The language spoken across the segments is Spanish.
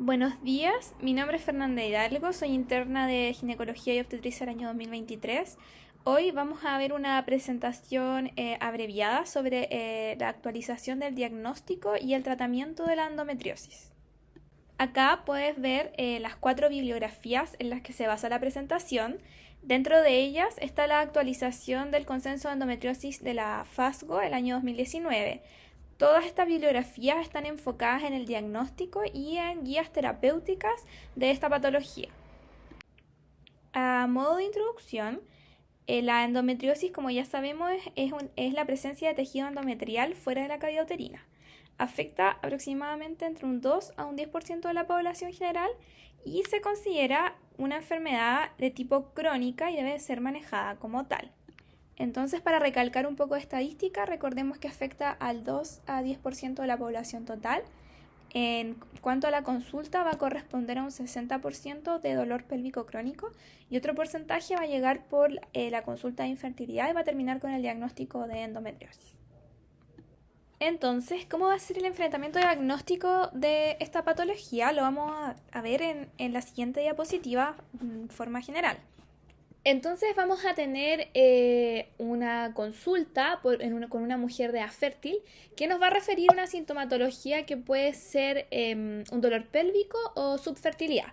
Buenos días, mi nombre es Fernanda Hidalgo, soy interna de Ginecología y Obstetricia del año 2023. Hoy vamos a ver una presentación abreviada sobre la actualización del diagnóstico y el tratamiento de la endometriosis. Acá puedes ver las 4 bibliografías en las que se basa la presentación. Dentro de ellas está la actualización del consenso de endometriosis de la FASGO el año 2019. Todas estas bibliografías están enfocadas en el diagnóstico y en guías terapéuticas de esta patología. A modo de introducción, la endometriosis, como ya sabemos, es la presencia de tejido endometrial fuera de la cavidad uterina. Afecta aproximadamente entre un 2 a un 10% de la población general y se considera una enfermedad de tipo crónica y debe ser manejada como tal. Entonces, para recalcar un poco de estadística, recordemos que afecta al 2 a 10% de la población total. En cuanto a la consulta, va a corresponder a un 60% de dolor pélvico crónico y otro porcentaje va a llegar por la consulta de infertilidad y va a terminar con el diagnóstico de endometriosis. Entonces, ¿cómo va a ser el enfrentamiento diagnóstico de esta patología? Lo vamos a ver en la siguiente diapositiva en forma general. Entonces vamos a tener una consulta con una mujer de edad fértil que nos va a referir una sintomatología que puede ser un dolor pélvico o subfertilidad.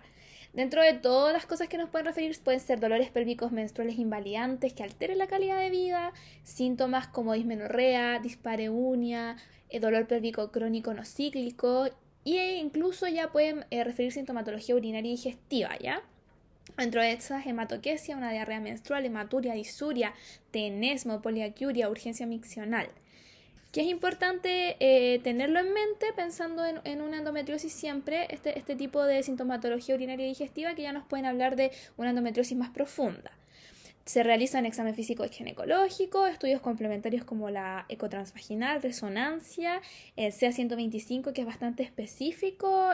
Dentro de todas las cosas que nos pueden referir pueden ser dolores pélvicos menstruales invalidantes que alteren la calidad de vida, síntomas como dismenorrea, dispareunia, dolor pélvico crónico no cíclico e incluso ya pueden referir sintomatología urinaria y digestiva, ¿ya? Dentro de estas, hematoquesia, una diarrea menstrual, hematuria, disuria, tenesmo, poliaquiuria, urgencia miccional. Que es importante tenerlo en mente pensando en una endometriosis siempre, este tipo de sintomatología urinaria y digestiva que ya nos pueden hablar de una endometriosis más profunda. Se realizan examen físico y ginecológico, estudios complementarios como la ecotransvaginal, resonancia, el CA125 que es bastante específico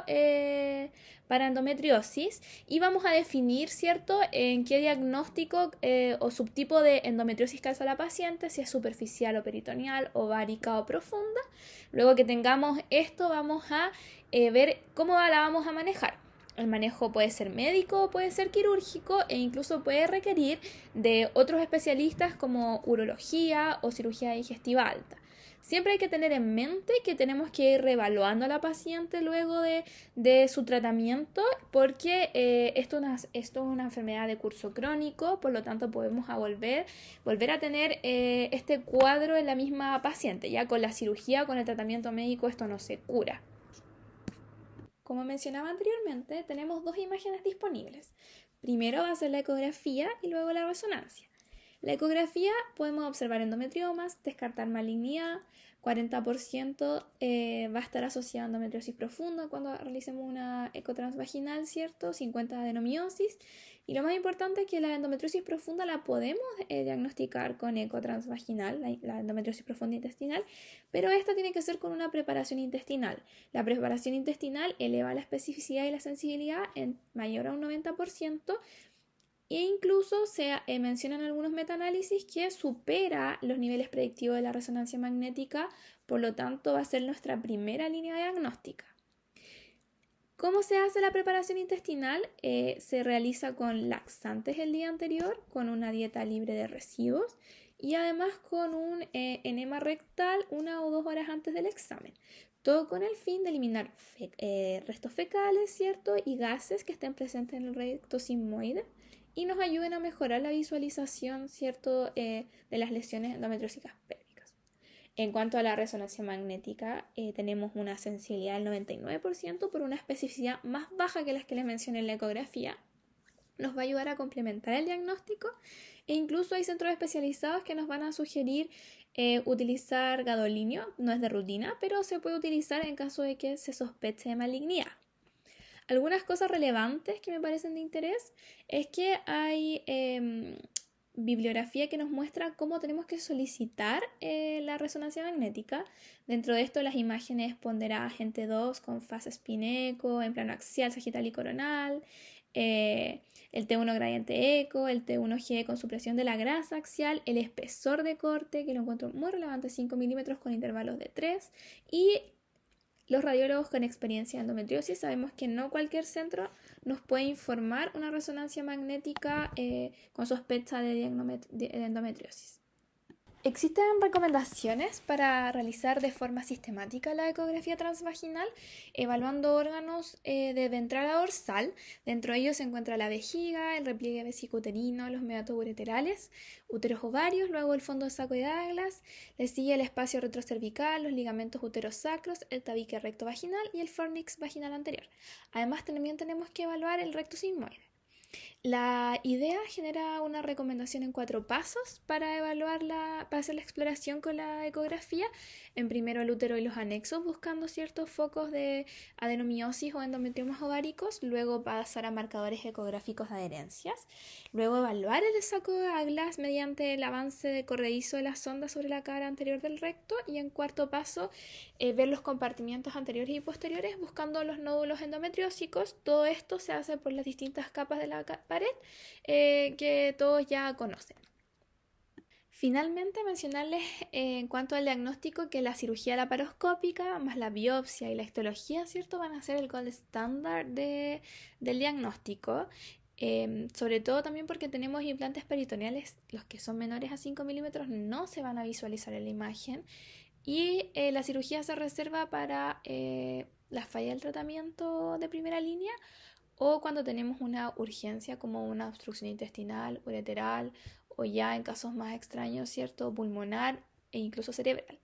para endometriosis y vamos a definir, ¿cierto?, en qué diagnóstico o subtipo de endometriosis calza la paciente, si es superficial o peritoneal, ovárica o profunda. Luego que tengamos esto vamos a ver cómo la vamos a manejar. El manejo puede ser médico, puede ser quirúrgico e incluso puede requerir de otros especialistas como urología o cirugía digestiva alta. Siempre hay que tener en mente que tenemos que ir reevaluando a la paciente luego de su tratamiento porque esto es una enfermedad de curso crónico, por lo tanto podemos volver a tener este cuadro en la misma paciente. Ya con la cirugía, con el tratamiento médico esto no se cura. Como mencionaba anteriormente, tenemos dos imágenes disponibles. Primero va a ser la ecografía y luego la resonancia. La ecografía podemos observar endometriomas, descartar malignidad, 40% va a estar asociado a endometriosis profunda cuando realicemos una ecotransvaginal, ¿cierto? 50% adenomiosis. Y lo más importante es que la endometriosis profunda la podemos diagnosticar con ecotransvaginal, la endometriosis profunda intestinal, pero esta tiene que ser con una preparación intestinal. La preparación intestinal eleva la especificidad y la sensibilidad en mayor a un 90%. E incluso se mencionan algunos metaanálisis que supera los niveles predictivos de la resonancia magnética, por lo tanto va a ser nuestra primera línea diagnóstica. ¿Cómo se hace la preparación intestinal? Se realiza con laxantes el día anterior, con una dieta libre de residuos y además con un enema rectal 1 o 2 horas antes del examen. Todo con el fin de eliminar restos fecales, ¿cierto? Y gases que estén presentes en el recto sigmoide y nos ayuden a mejorar la visualización, ¿cierto?, de las lesiones endometriosas pélvicas. En cuanto a la resonancia magnética, tenemos una sensibilidad del 99% por una especificidad más baja que las que les mencioné en la ecografía. Nos va a ayudar a complementar el diagnóstico e incluso hay centros especializados que nos van a sugerir utilizar gadolinio, no es de rutina, pero se puede utilizar en caso de que se sospeche de malignidad. Algunas cosas relevantes que me parecen de interés es que hay bibliografía que nos muestra cómo tenemos que solicitar la resonancia magnética. Dentro de esto las imágenes ponderadas en T2 con fase spineco, en plano axial, sagital y coronal, el T1 gradiente eco, el T1G con supresión de la grasa axial, el espesor de corte, que lo encuentro muy relevante, 5 milímetros con intervalos de 3, y los radiólogos con experiencia en endometriosis sabemos que no cualquier centro nos puede informar una resonancia magnética con sospecha de endometriosis. Existen recomendaciones para realizar de forma sistemática la ecografía transvaginal, evaluando órganos de ventral a dorsal. Dentro de ellos se encuentra la vejiga, el repliegue vesicouterino, los meatos ureterales, úteros ovarios, luego el fondo de saco de Douglas, le sigue el espacio retrocervical, los ligamentos uterosacros, el tabique recto vaginal y el fornix vaginal anterior. Además, también tenemos que evaluar el recto sigmoide. La idea genera una recomendación en 4 pasos para para hacer la exploración con la ecografía. En primero el útero y los anexos, buscando ciertos focos de adenomiosis o endometriomas ováricos. Luego pasar a marcadores ecográficos de adherencias. Luego evaluar el saco de Douglas mediante el avance de corredizo de la sonda sobre la cara anterior del recto. Y en cuarto paso, ver los compartimientos anteriores y posteriores buscando los nódulos endometriósicos. Todo esto se hace por las distintas capas de la pared que todos ya conocen. Finalmente, mencionarles en cuanto al diagnóstico que la cirugía laparoscópica más la biopsia y la histología, ¿cierto?, van a ser el gold standard del diagnóstico. Sobre todo también porque tenemos implantes peritoneales, los que son menores a 5 milímetros no se van a visualizar en la imagen, y la cirugía se reserva para la falla del tratamiento de primera línea o cuando tenemos una urgencia como una obstrucción intestinal, ureteral o ya en casos más extraños, ¿cierto?, pulmonar e incluso cerebral.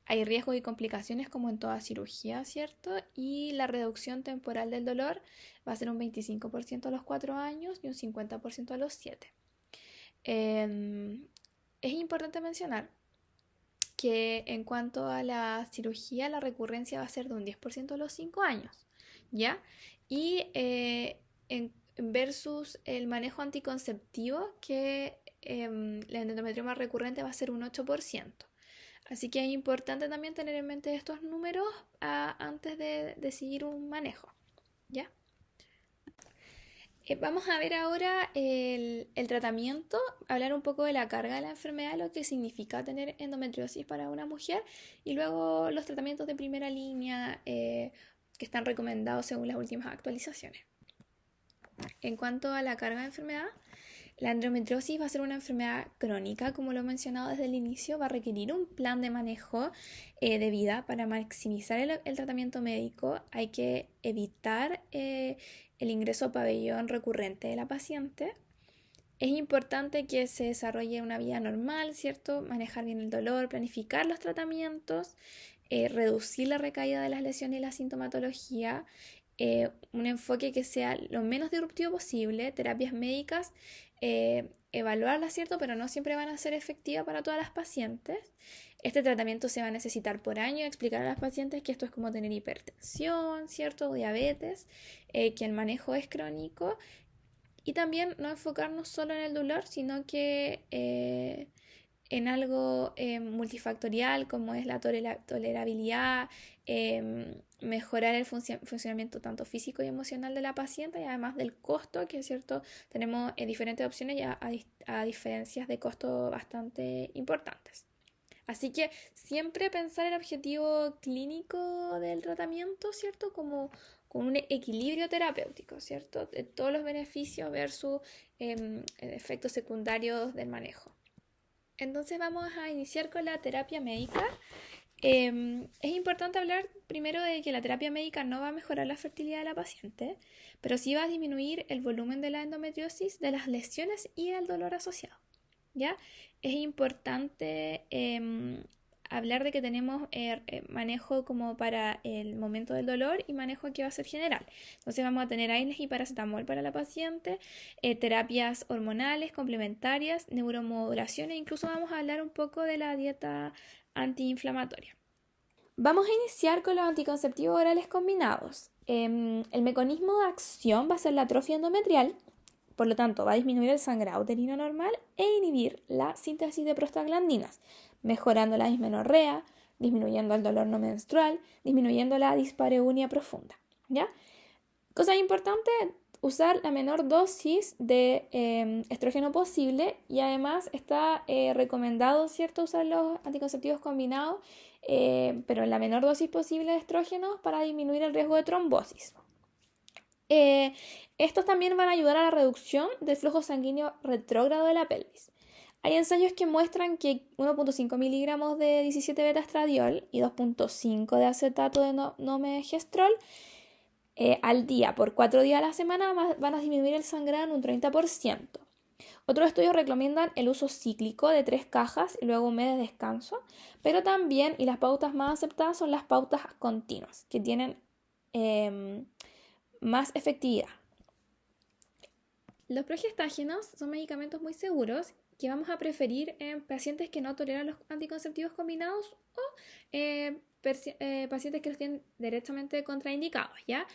Hay riesgos y complicaciones como en toda cirugía, ¿cierto? Y la reducción temporal del dolor va a ser un 25% a los 4 años y un 50% a los 7. Es importante mencionar que en cuanto a la cirugía, la recurrencia va a ser de un 10% a los 5 años, ¿ya? Y versus el manejo anticonceptivo, que la endometrioma recurrente va a ser un 8%. Así que es importante también tener en mente estos números antes de decidir un manejo, ¿ya? Vamos a ver ahora el tratamiento, hablar un poco de la carga de la enfermedad, lo que significa tener endometriosis para una mujer y luego los tratamientos de primera línea que están recomendados según las últimas actualizaciones. En cuanto a la carga de enfermedad, la endometriosis va a ser una enfermedad crónica, como lo he mencionado desde el inicio, va a requerir un plan de manejo de vida para maximizar el tratamiento médico. Hay que evitar el ingreso a pabellón recurrente de la paciente. Es importante que se desarrolle una vida normal, ¿cierto? Manejar bien el dolor, planificar los tratamientos, reducir la recaída de las lesiones y la sintomatología, un enfoque que sea lo menos disruptivo posible, terapias médicas, evaluarlas, ¿cierto? Pero no siempre van a ser efectivas para todas las pacientes. Este tratamiento se va a necesitar por año, explicar a las pacientes que esto es como tener hipertensión, ¿cierto? O diabetes, que el manejo es crónico. Y también no enfocarnos solo en el dolor, sino que en algo multifactorial como es la tolerabilidad, mejorar el funcionamiento tanto físico y emocional de la paciente y además del costo, que es cierto, tenemos diferentes opciones ya a diferencias de costo bastante importantes. Así que siempre pensar el objetivo clínico del tratamiento, ¿cierto? Como con un equilibrio terapéutico, ¿cierto? De todos los beneficios versus efectos secundarios del manejo. Entonces vamos a iniciar con la terapia médica. Es importante hablar primero de que la terapia médica no va a mejorar la fertilidad de la paciente, pero sí va a disminuir el volumen de la endometriosis, de las lesiones y el dolor asociado, ¿ya? Es importante hablar de que tenemos manejo como para el momento del dolor y manejo que va a ser general. Entonces vamos a tener AINES y paracetamol para la paciente, terapias hormonales complementarias, neuromodulación e incluso vamos a hablar un poco de la dieta antiinflamatoria. Vamos a iniciar con los anticonceptivos orales combinados. El mecanismo de acción va a ser la atrofia endometrial. Por lo tanto, va a disminuir el sangrado uterino normal e inhibir la síntesis de prostaglandinas, mejorando la dismenorrea, disminuyendo el dolor no menstrual, disminuyendo la dispareunia profunda, ¿ya? Cosa importante, usar la menor dosis de estrógeno posible y además está recomendado, ¿cierto?, usar los anticonceptivos combinados, pero en la menor dosis posible de estrógenos para disminuir el riesgo de trombosis. Eh, Estos también van a ayudar a la reducción del flujo sanguíneo retrógrado de la pelvis. Hay ensayos que muestran que 1.5 miligramos de 17-beta-estradiol y 2.5 de acetato de nomegestrol al día por 4 días a la semana van a disminuir el sangrado en un 30%. Otros estudios recomiendan el uso cíclico de 3 cajas y luego un mes de descanso, pero también, y las pautas más aceptadas son las pautas continuas, que tienen más efectividad. Los progestágenos son medicamentos muy seguros que vamos a preferir en pacientes que no toleran los anticonceptivos combinados o pacientes que los tienen directamente contraindicados, ¿ya?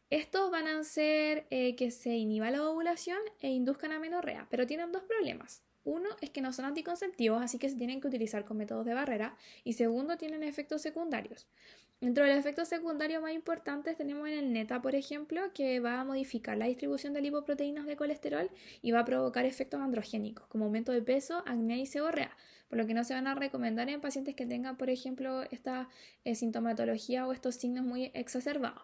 Estos van a hacer que se inhiba la ovulación e induzcan amenorrea, pero tienen dos problemas. Uno es que no son anticonceptivos, así que se tienen que utilizar con métodos de barrera. Y segundo, tienen efectos secundarios. Dentro de los efectos secundarios más importantes tenemos en el NETA, por ejemplo, que va a modificar la distribución de lipoproteínas de colesterol y va a provocar efectos androgénicos, como aumento de peso, acné y seborrea, por lo que no se van a recomendar en pacientes que tengan, por ejemplo, esta sintomatología o estos signos muy exacerbados.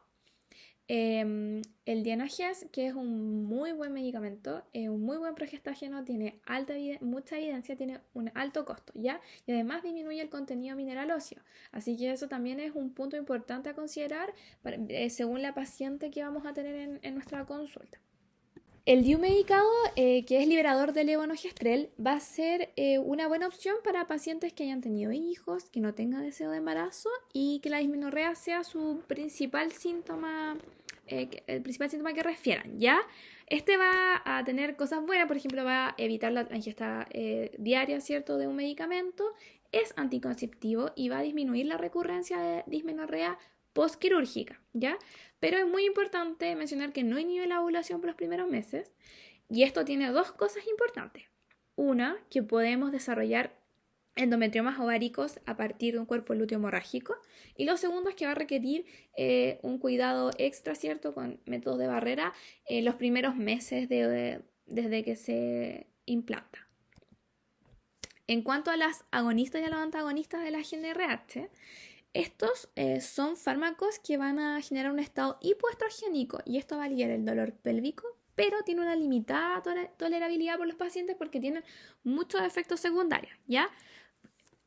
El Dienogés, que es un muy buen medicamento, un muy buen progestágeno, tiene mucha evidencia, tiene un alto costo, ¿ya? Y además disminuye el contenido mineral óseo. Así que eso también es un punto importante a considerar según la paciente que vamos a tener en nuestra consulta. El DIU medicado, que es liberador de levonorgestrel, va a ser una buena opción para pacientes que hayan tenido hijos, que no tengan deseo de embarazo y que la dismenorrea sea su principal síntoma, el principal síntoma que refieran, ¿ya? Este va a tener cosas buenas, por ejemplo, va a evitar la ingesta diaria, ¿cierto?, de un medicamento, es anticonceptivo y va a disminuir la recurrencia de dismenorrea postquirúrgica, ¿ya? Pero es muy importante mencionar que no inhibe la ovulación por los primeros meses y esto tiene dos cosas importantes. Una, que podemos desarrollar endometriomas ováricos a partir de un cuerpo lúteo hemorrágico y lo segundo es que va a requerir un cuidado extra, ¿cierto?, con métodos de barrera los primeros meses desde que se implanta. En cuanto a las agonistas y a los antagonistas de la GnRH, estos son fármacos que van a generar un estado hipoestrogénico y esto va a aliviar el dolor pélvico, pero tiene una limitada tolerabilidad por los pacientes porque tienen muchos efectos secundarios, ¿ya?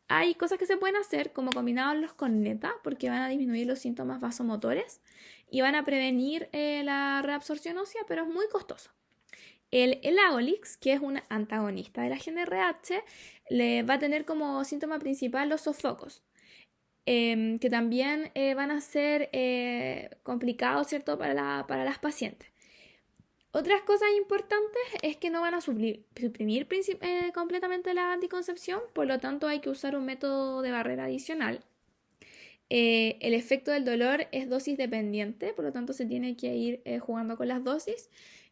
Hay cosas que se pueden hacer como combinarlos con NETA porque van a disminuir los síntomas vasomotores y van a prevenir la reabsorción ósea, pero es muy costoso. El Elagolix, que es un antagonista de la GnRH, le va a tener como síntoma principal los sofocos. Que también van a ser complicados, ¿cierto?, para las pacientes. Otras cosas importantes es que no van a suprimir completamente la anticoncepción, por lo tanto hay que usar un método de barrera adicional. El efecto del dolor es dosis dependiente, por lo tanto se tiene que ir jugando con las dosis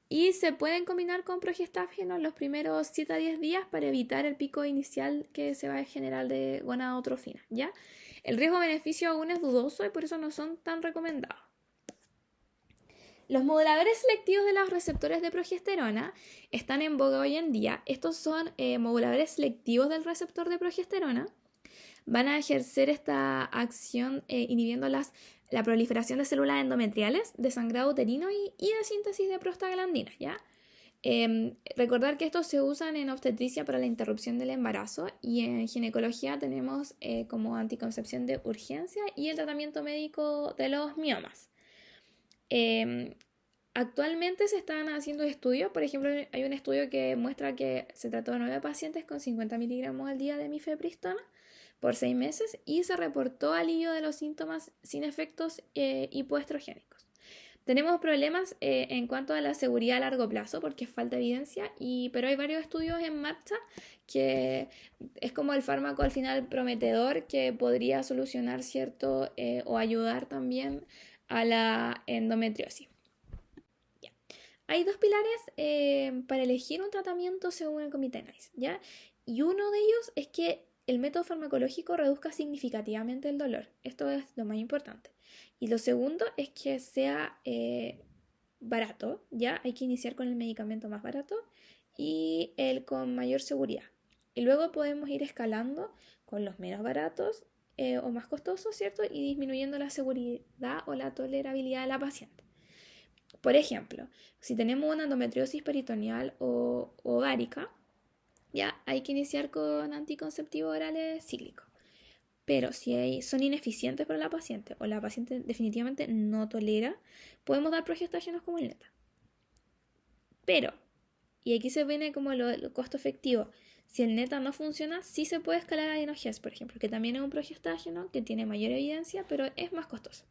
y se pueden combinar con progestágeno en los primeros 7 a 10 días para evitar el pico inicial que se va a generar de gonadotrofina, ¿ya? El riesgo-beneficio aún es dudoso y por eso no son tan recomendados. Los moduladores selectivos de los receptores de progesterona están en boga hoy en día. Estos son moduladores selectivos del receptor de progesterona. Van a ejercer esta acción inhibiendo la proliferación de células endometriales, de sangrado uterino y de síntesis de prostaglandinas, ¿ya? Recordar que estos se usan en obstetricia para la interrupción del embarazo y en ginecología tenemos como anticoncepción de urgencia y el tratamiento médico de los miomas. Actualmente se están haciendo estudios, por ejemplo hay un estudio que muestra que se trató de 9 pacientes con 50 miligramos al día de mifepristona por 6 meses y se reportó alivio de los síntomas sin efectos hipoestrogénicos. Tenemos problemas en cuanto a la seguridad a largo plazo porque falta evidencia, pero hay varios estudios en marcha que es como el fármaco al final prometedor que podría solucionar cierto o ayudar también a la endometriosis. Ya. Hay dos pilares para elegir un tratamiento según el Comité NICE, ¿ya? Y uno de ellos es que el método farmacológico reduzca significativamente el dolor. Esto es lo más importante. Y lo segundo es que sea barato, ¿ya? Hay que iniciar con el medicamento más barato y el con mayor seguridad. Y luego podemos ir escalando con los menos baratos o más costosos, ¿cierto? Y disminuyendo la seguridad o la tolerabilidad de la paciente. Por ejemplo, si tenemos una endometriosis peritoneal o ovárica, ya hay que iniciar con anticonceptivos orales cíclicos. Pero si son ineficientes para la paciente o la paciente definitivamente no tolera, podemos dar progestágenos como el neta. Pero, y aquí se viene como lo costo efectivo, si el neta no funciona, sí se puede escalar a Inoges, por ejemplo, que también es un progestágeno que tiene mayor evidencia, pero es más costoso.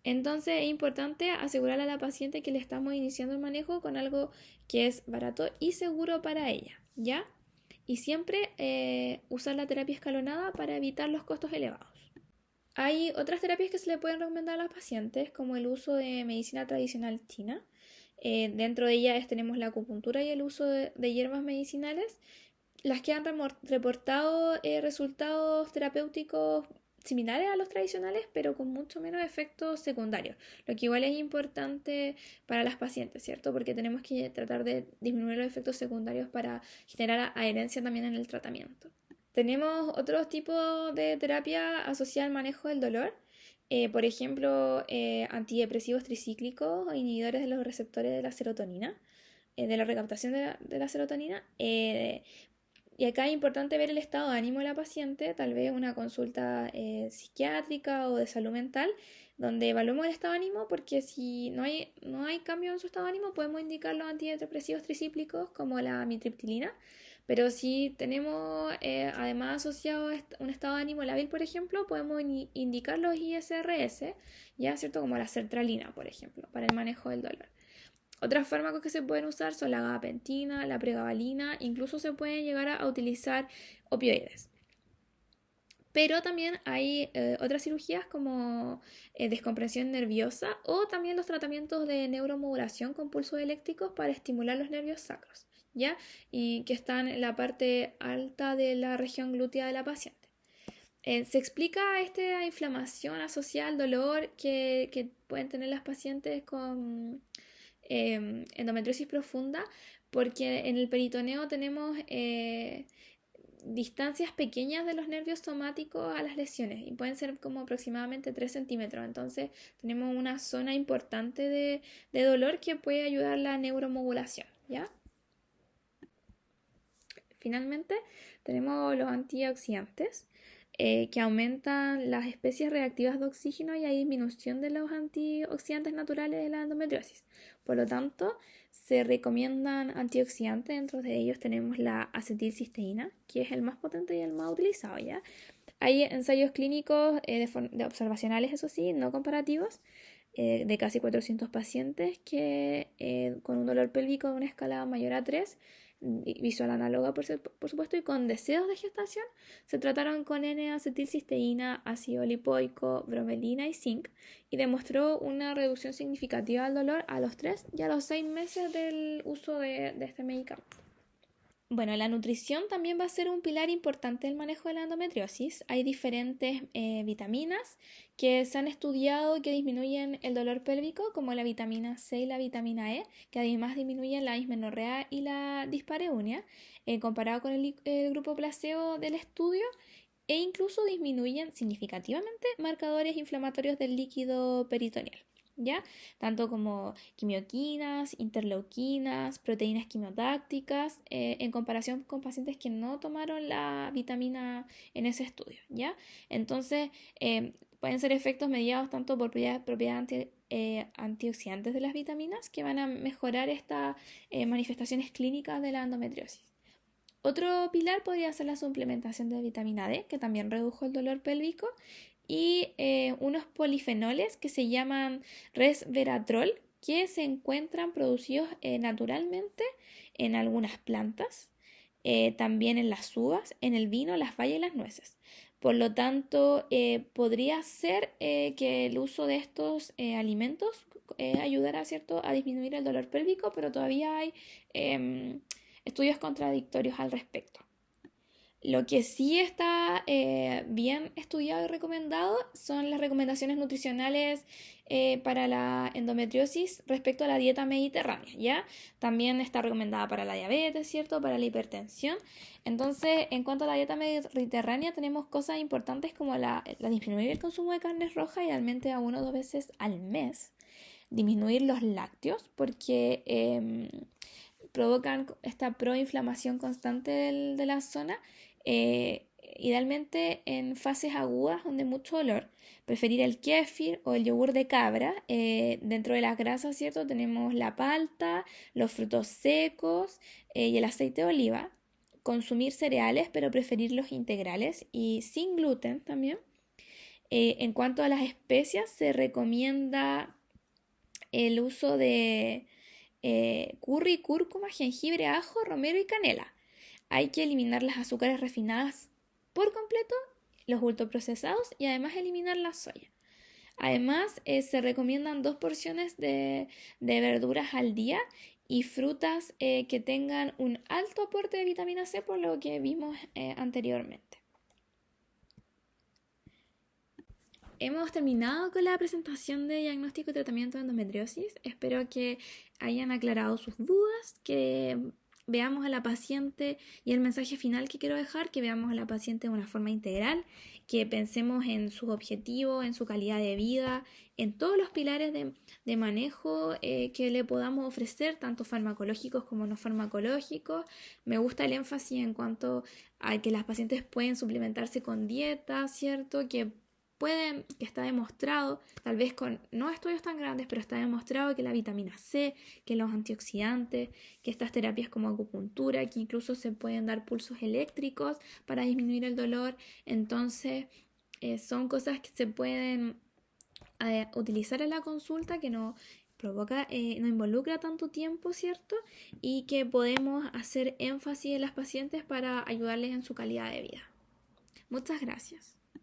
Entonces es importante asegurar a la paciente que le estamos iniciando el manejo con algo que es barato y seguro para ella, ¿ya? Y siempre usar la terapia escalonada para evitar los costos elevados. Hay otras terapias que se le pueden recomendar a las pacientes, como el uso de medicina tradicional china. Dentro de ellas tenemos la acupuntura y el uso de hierbas medicinales, las que han reportado resultados terapéuticos similares a los tradicionales, pero con mucho menos efectos secundarios, lo que igual es importante para las pacientes, ¿cierto? Porque tenemos que tratar de disminuir los efectos secundarios para generar adherencia también en el tratamiento. Tenemos otros tipos de terapia asociada al manejo del dolor, por ejemplo, antidepresivos tricíclicos o inhibidores de los receptores de la serotonina, de la recaptación de la serotonina. Y acá es importante ver el estado de ánimo de la paciente, tal vez una consulta psiquiátrica o de salud mental, donde evaluemos el estado de ánimo, porque si no hay cambio en su estado de ánimo, podemos indicar los antidepresivos tricíclicos como la amitriptilina. Pero si tenemos además asociado un estado de ánimo lábil, por ejemplo, podemos indicar los ISRS, ya, ¿cierto? Como la sertralina, por ejemplo, para el manejo del dolor. Otros fármacos que se pueden usar son la gabapentina, la pregabalina, incluso se pueden llegar a utilizar opioides. Pero también hay otras cirugías como descompresión nerviosa o también los tratamientos de neuromodulación con pulsos eléctricos para estimular los nervios sacros, ¿ya? Y que están en la parte alta de la región glútea de la paciente. Se explica esta inflamación asociada al dolor que pueden tener las pacientes con endometriosis profunda, porque en el peritoneo tenemos distancias pequeñas de los nervios somáticos a las lesiones y pueden ser como aproximadamente 3 centímetros. Entonces tenemos una zona importante de dolor que puede ayudar a la neuromodulación, ¿ya? Finalmente tenemos los antioxidantes que aumentan las especies reactivas de oxígeno y hay disminución de los antioxidantes naturales de la endometriosis. Por lo tanto, se recomiendan antioxidantes, dentro de ellos tenemos la acetilcisteína, que es el más potente y el más utilizado, ¿ya? Hay ensayos clínicos de observacionales, eso sí, no comparativos, de casi 400 pacientes que con un dolor pélvico de una escala mayor a 3, visual análoga por supuesto, y con deseos de gestación, se trataron con N-acetilcisteína, ácido lipoico, bromelina y zinc, y demostró una reducción significativa del dolor a los 3 y a los 6 meses del uso de este medicamento. Bueno, la nutrición también va a ser un pilar importante del manejo de la endometriosis. Hay diferentes vitaminas que se han estudiado que disminuyen el dolor pélvico, como la vitamina C y la vitamina E, que además disminuyen la dismenorrea y la dispareunia, comparado con el grupo placebo del estudio, e incluso disminuyen significativamente marcadores inflamatorios del líquido peritoneal, ¿ya? Tanto como quimioquinas, interleuquinas, proteínas quimiotácticas, en comparación con pacientes que no tomaron la vitamina en ese estudio, ¿ya? Entonces, pueden ser efectos mediados tanto por propiedades antioxidantes de las vitaminas que van a mejorar estas manifestaciones clínicas de la endometriosis. Otro pilar podría ser la suplementación de vitamina D, que también redujo el dolor pélvico, y unos polifenoles que se llaman resveratrol, que se encuentran producidos naturalmente en algunas plantas, también en las uvas, en el vino, las bayas y las nueces. Por lo tanto, podría ser que el uso de estos alimentos ayudara, ¿cierto?, a disminuir el dolor pélvico, pero todavía hay estudios contradictorios al respecto. Lo que sí está bien estudiado y recomendado son las recomendaciones nutricionales para la endometriosis respecto a la dieta mediterránea, ¿ya? También está recomendada para la diabetes, ¿cierto? Para la hipertensión. Entonces, en cuanto a la dieta mediterránea, tenemos cosas importantes como la disminuir el consumo de carnes rojas, idealmente a 1 o 2 veces al mes. Disminuir los lácteos, porque provocan esta proinflamación constante de la zona, idealmente en fases agudas donde hay mucho dolor. Preferir el kéfir o el yogur de cabra. Dentro de las grasas, ¿cierto? Tenemos la palta, los frutos secos y el aceite de oliva. Consumir cereales, pero preferir los integrales y sin gluten también. En cuanto a las especias, se recomienda el uso de curry, cúrcuma, jengibre, ajo, romero y canela. Hay que eliminar las azúcares refinadas por completo, los ultraprocesados y además eliminar la soya. Además, se recomiendan 2 porciones de verduras al día y frutas que tengan un alto aporte de vitamina C, por lo que vimos anteriormente. Hemos terminado con la presentación de diagnóstico y tratamiento de endometriosis. Espero que hayan aclarado sus dudas, que veamos a la paciente y el mensaje final que quiero dejar, que veamos a la paciente de una forma integral, que pensemos en sus objetivos, en su calidad de vida, en todos los pilares de manejo que le podamos ofrecer, tanto farmacológicos como no farmacológicos. Me gusta el énfasis en cuanto a que las pacientes pueden suplementarse con dieta, ¿cierto? Que está demostrado, tal vez con no estudios tan grandes, pero está demostrado que la vitamina C, que los antioxidantes, que estas terapias como acupuntura, que incluso se pueden dar pulsos eléctricos para disminuir el dolor. Entonces, son cosas que se pueden utilizar en la consulta, que no provoca, no involucra tanto tiempo, ¿cierto? Y que podemos hacer énfasis en las pacientes para ayudarles en su calidad de vida. Muchas gracias.